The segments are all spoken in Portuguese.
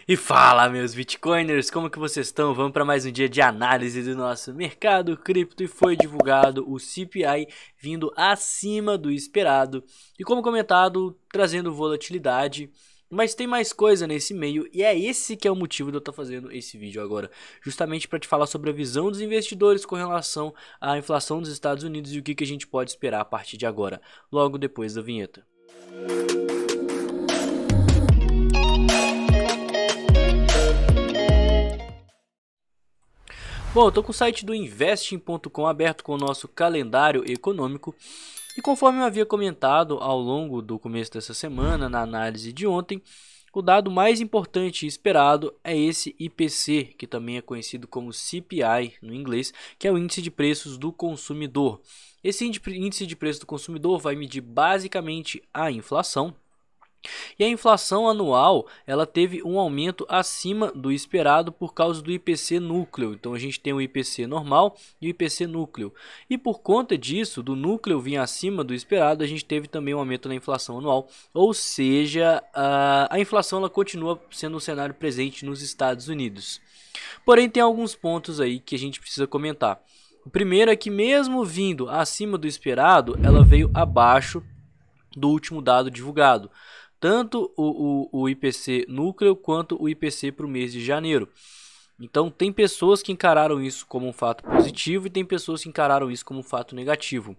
E fala, meus Bitcoiners, como que vocês estão? Vamos para mais um dia de análise do nosso mercado cripto e foi divulgado o CPI vindo acima do esperado e, como comentado, trazendo volatilidade. Mas tem mais coisa nesse meio e é esse que é o motivo de eu estar fazendo esse vídeo agora, justamente para te falar sobre a visão dos investidores com relação à inflação dos Estados Unidos e o que a gente pode esperar a partir de agora, logo depois da vinheta. Bom, eu tô com o site do investing.com aberto com o nosso calendário econômico e conforme eu havia comentado ao longo do começo dessa semana, na análise de ontem, o dado mais importante e esperado é esse IPC, que também é conhecido como CPI no inglês, que é o Índice de Preços do Consumidor. Esse índice de preço do consumidor vai medir basicamente a inflação. E a inflação anual, ela teve um aumento acima do esperado por causa do IPC núcleo. Então a gente tem o IPC normal e o IPC núcleo. E por conta disso, do núcleo vir acima do esperado, a gente teve também um aumento na inflação anual. Ou seja, a inflação ela continua sendo um cenário presente nos Estados Unidos. Porém, tem alguns pontos aí que a gente precisa comentar. O primeiro é que mesmo vindo acima do esperado, ela veio abaixo do último dado divulgado. Tanto o IPC núcleo quanto o IPC para o mês de janeiro. Então tem pessoas que encararam isso como um fato positivo e tem pessoas que encararam isso como um fato negativo.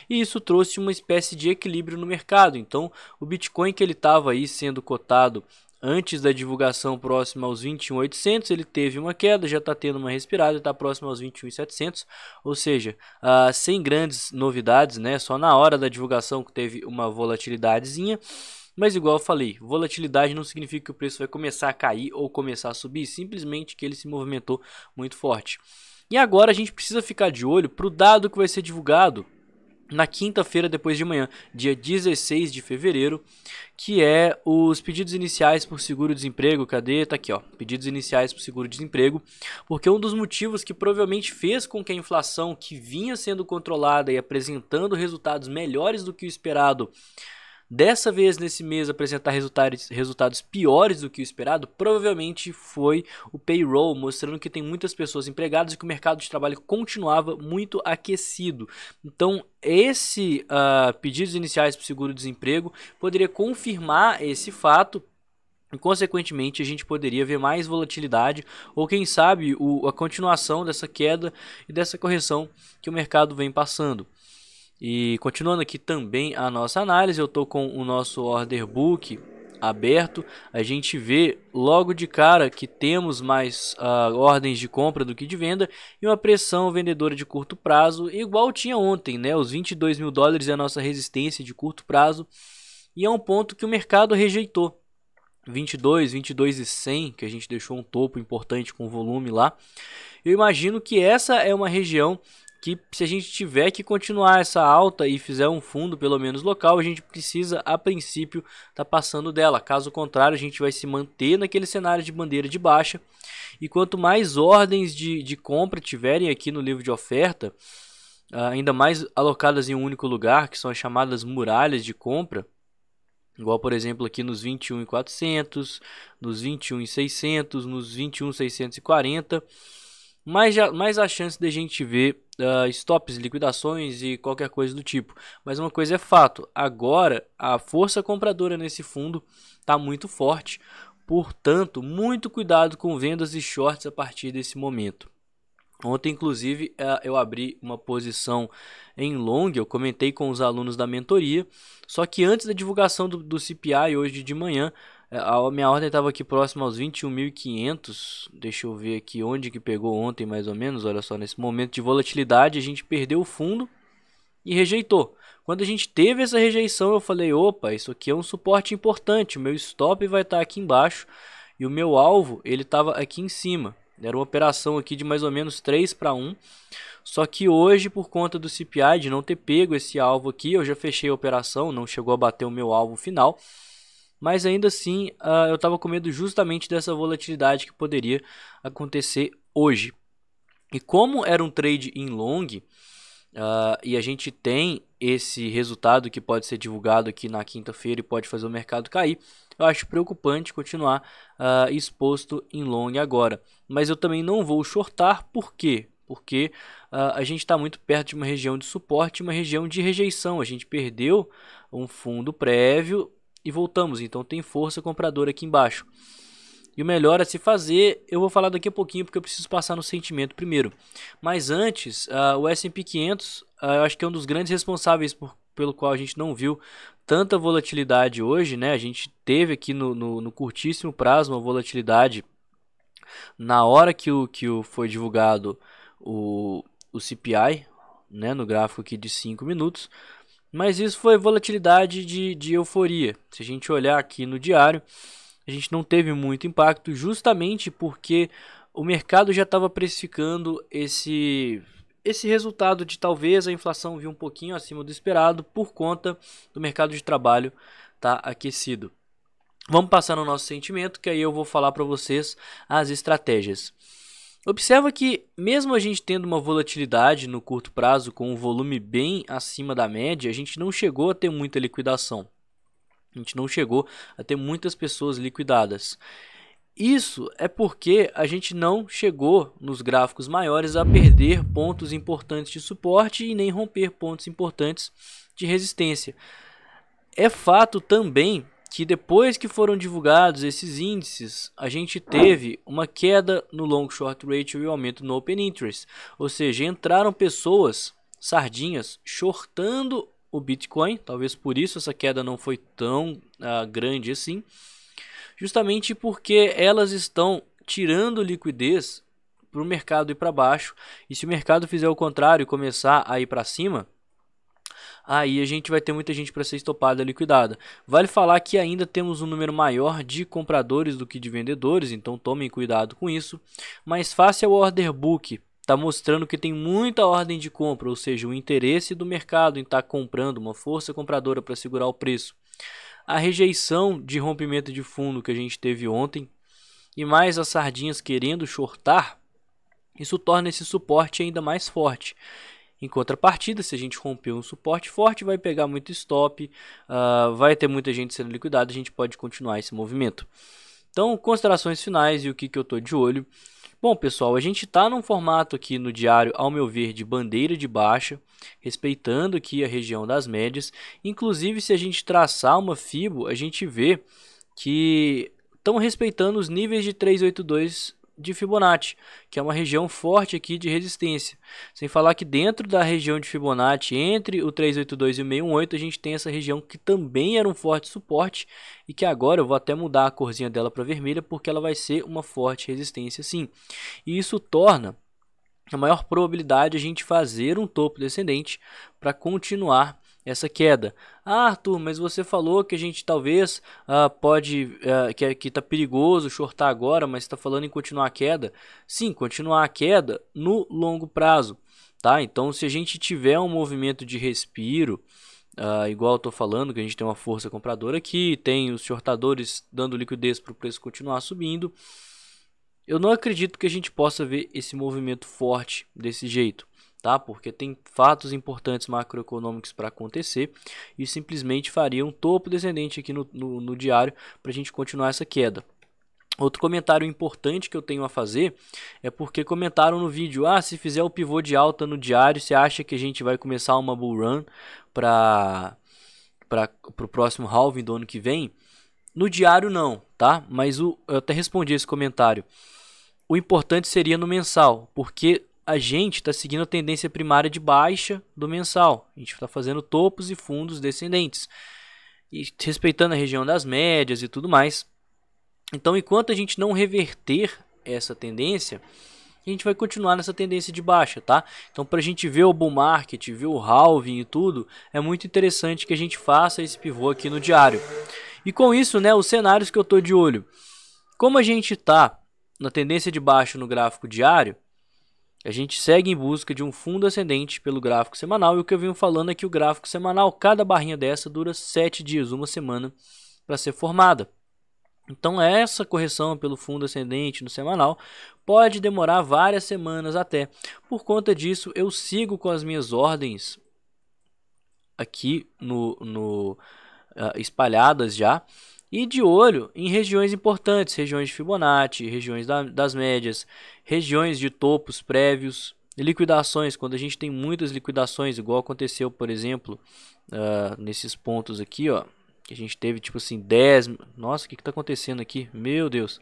E isso trouxe uma espécie de equilíbrio no mercado. Então o Bitcoin que ele estava aí sendo cotado antes da divulgação próxima aos 21.800, ele teve uma queda, já está tendo uma respirada, está próximo aos 21.700, ou seja, sem grandes novidades, né? Só na hora da divulgação que teve uma volatilidadezinha. Mas igual eu falei, volatilidade não significa que o preço vai começar a cair ou começar a subir, simplesmente que ele se movimentou muito forte. E agora a gente precisa ficar de olho para o dado que vai ser divulgado na quinta-feira depois de manhã, dia 16 de fevereiro, que é os pedidos iniciais por seguro-desemprego. Cadê? Tá aqui, ó, pedidos iniciais por seguro-desemprego, porque um dos motivos que provavelmente fez com que a inflação que vinha sendo controlada e apresentando resultados melhores do que o esperado, dessa vez nesse mês apresentar resultados piores do que o esperado, provavelmente foi o payroll, mostrando que tem muitas pessoas empregadas e que o mercado de trabalho continuava muito aquecido. Então esse pedidos iniciais para o seguro-desemprego poderia confirmar esse fato. E, consequentemente, a gente poderia ver mais volatilidade ou, quem sabe, a continuação dessa queda e dessa correção que o mercado vem passando. E continuando aqui também a nossa análise, eu estou com o nosso order book aberto. A gente vê logo de cara que temos mais ordens de compra do que de venda e uma pressão vendedora de curto prazo, igual tinha ontem, né? Os 22 mil dólares é a nossa resistência de curto prazo e é um ponto que o mercado rejeitou. 22 e 100, que a gente deixou um topo importante com volume lá. Eu imagino que essa é uma região que, se a gente tiver que continuar essa alta e fizer um fundo pelo menos local, a gente precisa a princípio estar passando dela. Caso contrário, a gente vai se manter naquele cenário de bandeira de baixa. E quanto mais ordens de compra tiverem aqui no livro de oferta, ainda mais alocadas em um único lugar, que são as chamadas muralhas de compra, igual por exemplo aqui nos 21.400, nos 21.600, nos 21.640, mais a chance de a gente ver stops, liquidações e qualquer coisa do tipo. Mas uma coisa é fato, agora a força compradora nesse fundo está muito forte, portanto muito cuidado com vendas e shorts a partir desse momento. Ontem, inclusive, eu abri uma posição em long, eu comentei com os alunos da mentoria, só que antes da divulgação do CPI, hoje de manhã, a minha ordem estava aqui próxima aos 21.500, deixa eu ver aqui onde que pegou ontem mais ou menos, olha só, nesse momento de volatilidade a gente perdeu o fundo e rejeitou. Quando a gente teve essa rejeição eu falei, opa, isso aqui é um suporte importante, o meu stop vai estar aqui embaixo e o meu alvo ele estava aqui em cima. Era uma operação aqui de mais ou menos 3 para 1. Só que hoje, por conta do CPI, de não ter pego esse alvo aqui, eu já fechei a operação, não chegou a bater o meu alvo final. Mas ainda assim, eu estava com medo justamente dessa volatilidade que poderia acontecer hoje. E como era um trade em long, e a gente tem esse resultado que pode ser divulgado aqui na quinta-feira e pode fazer o mercado cair, eu acho preocupante continuar exposto em long agora. Mas eu também não vou shortar, por quê? Porque a gente está muito perto de uma região de suporte, uma região de rejeição. A gente perdeu um fundo prévio e voltamos, então tem força compradora aqui embaixo. E o melhor a se fazer, eu vou falar daqui a pouquinho porque eu preciso passar no sentimento primeiro. Mas antes, o S&P 500, eu acho que é um dos grandes responsáveis pelo qual a gente não viu tanta volatilidade hoje, né? A gente teve aqui no curtíssimo prazo uma volatilidade na hora que foi divulgado o CPI, né? No gráfico aqui de 5 minutos. Mas isso foi volatilidade de euforia. Se a gente olhar aqui no diário, a gente não teve muito impacto, justamente porque o mercado já estava precificando esse resultado de talvez a inflação vir um pouquinho acima do esperado por conta do mercado de trabalho estar aquecido. Vamos passar no nosso sentimento, que aí eu vou falar para vocês as estratégias. Observa que mesmo a gente tendo uma volatilidade no curto prazo com um volume bem acima da média, a gente não chegou a ter muita liquidação. A gente não chegou a ter muitas pessoas liquidadas. Isso é porque a gente não chegou nos gráficos maiores a perder pontos importantes de suporte e nem romper pontos importantes de resistência. É fato também que depois que foram divulgados esses índices, a gente teve uma queda no long short ratio e aumento no open interest. Ou seja, entraram pessoas, sardinhas, shortando o Bitcoin, talvez por isso essa queda não foi tão grande assim, justamente porque elas estão tirando liquidez para o mercado ir para baixo, e se o mercado fizer o contrário e começar a ir para cima, aí a gente vai ter muita gente para ser estopada, liquidada. Vale falar que ainda temos um número maior de compradores do que de vendedores, então tomem cuidado com isso, mas face ao order book, está mostrando que tem muita ordem de compra, ou seja, o interesse do mercado em estar comprando, uma força compradora para segurar o preço. A rejeição de rompimento de fundo que a gente teve ontem, e mais as sardinhas querendo shortar, isso torna esse suporte ainda mais forte. Em contrapartida, se a gente romper um suporte forte, vai pegar muito stop, vai ter muita gente sendo liquidada, a gente pode continuar esse movimento. Então, considerações finais e o que eu estou de olho. Bom, pessoal, a gente está num formato aqui no diário, ao meu ver, de bandeira de baixa, respeitando aqui a região das médias. Inclusive, se a gente traçar uma Fibo, a gente vê que estão respeitando os níveis de 382 de Fibonacci, que é uma região forte aqui de resistência. Sem falar que dentro da região de Fibonacci, entre o 382 e o 618, a gente tem essa região que também era um forte suporte e que agora eu vou até mudar a corzinha dela para vermelha porque ela vai ser uma forte resistência sim. E isso torna a maior probabilidade de a gente fazer um topo descendente para continuar essa queda. Arthur, mas você falou que a gente talvez que está perigoso shortar agora, mas está falando em continuar a queda. Sim, continuar a queda no longo prazo, tá? Então, se a gente tiver um movimento de respiro, igual eu estou falando, que a gente tem uma força compradora aqui, tem os shortadores dando liquidez para o preço continuar subindo, eu não acredito que a gente possa ver esse movimento forte desse jeito. Tá? Porque tem fatos importantes macroeconômicos para acontecer e simplesmente faria um topo descendente aqui no diário para a gente continuar essa queda. Outro comentário importante que eu tenho a fazer é porque comentaram no vídeo, se fizer o pivô de alta no diário, você acha que a gente vai começar uma bull run para o próximo halving do ano que vem? No diário não, tá? Mas eu até respondi esse comentário. O importante seria no mensal, porque a gente está seguindo a tendência primária de baixa do mensal. A gente está fazendo topos e fundos descendentes. E respeitando a região das médias e tudo mais. Então, enquanto a gente não reverter essa tendência, a gente vai continuar nessa tendência de baixa, tá? Então, para a gente ver o bull market, ver o halving e tudo, é muito interessante que a gente faça esse pivô aqui no diário. E com isso, né, os cenários que eu estou de olho. Como a gente está na tendência de baixa no gráfico diário, a gente segue em busca de um fundo ascendente pelo gráfico semanal. E o que eu venho falando é que o gráfico semanal, cada barrinha dessa dura 7 dias, uma semana, para ser formada. Então essa correção pelo fundo ascendente no semanal pode demorar várias semanas até. Por conta disso, eu sigo com as minhas ordens aqui espalhadas já. E de olho em regiões importantes, regiões de Fibonacci, regiões das médias, regiões de topos prévios, liquidações, quando a gente tem muitas liquidações, igual aconteceu, por exemplo, nesses pontos aqui, ó, que a gente teve tipo assim 10, nossa, o que está acontecendo aqui? Meu Deus,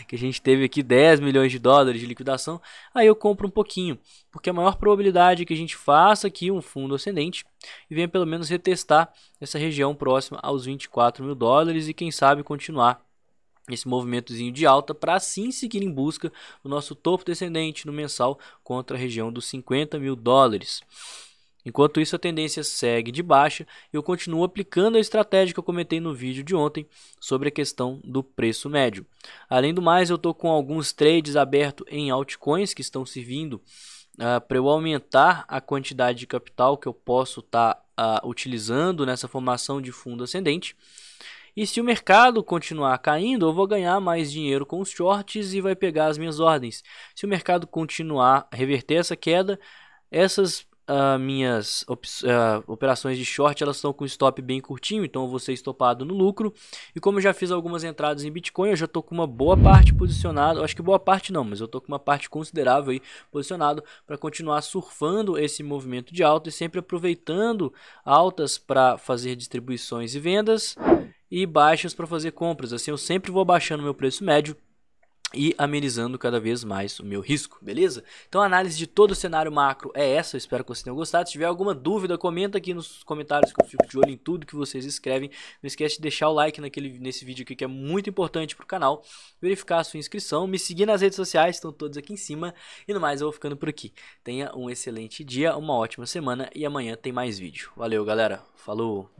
que a gente teve aqui 10 milhões de dólares de liquidação, aí eu compro um pouquinho, porque a maior probabilidade é que a gente faça aqui um fundo ascendente e venha pelo menos retestar essa região próxima aos 24 mil dólares e quem sabe continuar esse movimentozinho de alta para assim seguir em busca do nosso topo descendente no mensal contra a região dos 50 mil dólares. Enquanto isso, a tendência segue de baixa e eu continuo aplicando a estratégia que eu comentei no vídeo de ontem sobre a questão do preço médio. Além do mais, eu estou com alguns trades abertos em altcoins que estão servindo para eu aumentar a quantidade de capital que eu posso estar utilizando nessa formação de fundo ascendente. E se o mercado continuar caindo, eu vou ganhar mais dinheiro com os shorts e vai pegar as minhas ordens. Se o mercado continuar a reverter essa queda, essas minhas operações de short elas estão com stop bem curtinho, então eu vou ser estopado no lucro. E como eu já fiz algumas entradas em Bitcoin, eu já estou com uma boa parte posicionado, acho que boa parte não, mas eu estou com uma parte considerável aí posicionado para continuar surfando esse movimento de alta e sempre aproveitando altas para fazer distribuições e vendas e baixas para fazer compras. Assim eu sempre vou baixando meu preço médio e amenizando cada vez mais o meu risco, beleza? Então a análise de todo o cenário macro é essa, eu espero que vocês tenham gostado. Se tiver alguma dúvida, comenta aqui nos comentários que eu fico de olho em tudo que vocês escrevem. Não esquece de deixar o like nesse vídeo aqui que é muito importante para o canal, verificar a sua inscrição, me seguir nas redes sociais, estão todos aqui em cima. E no mais eu vou ficando por aqui. Tenha um excelente dia, uma ótima semana e amanhã tem mais vídeo. Valeu galera, falou!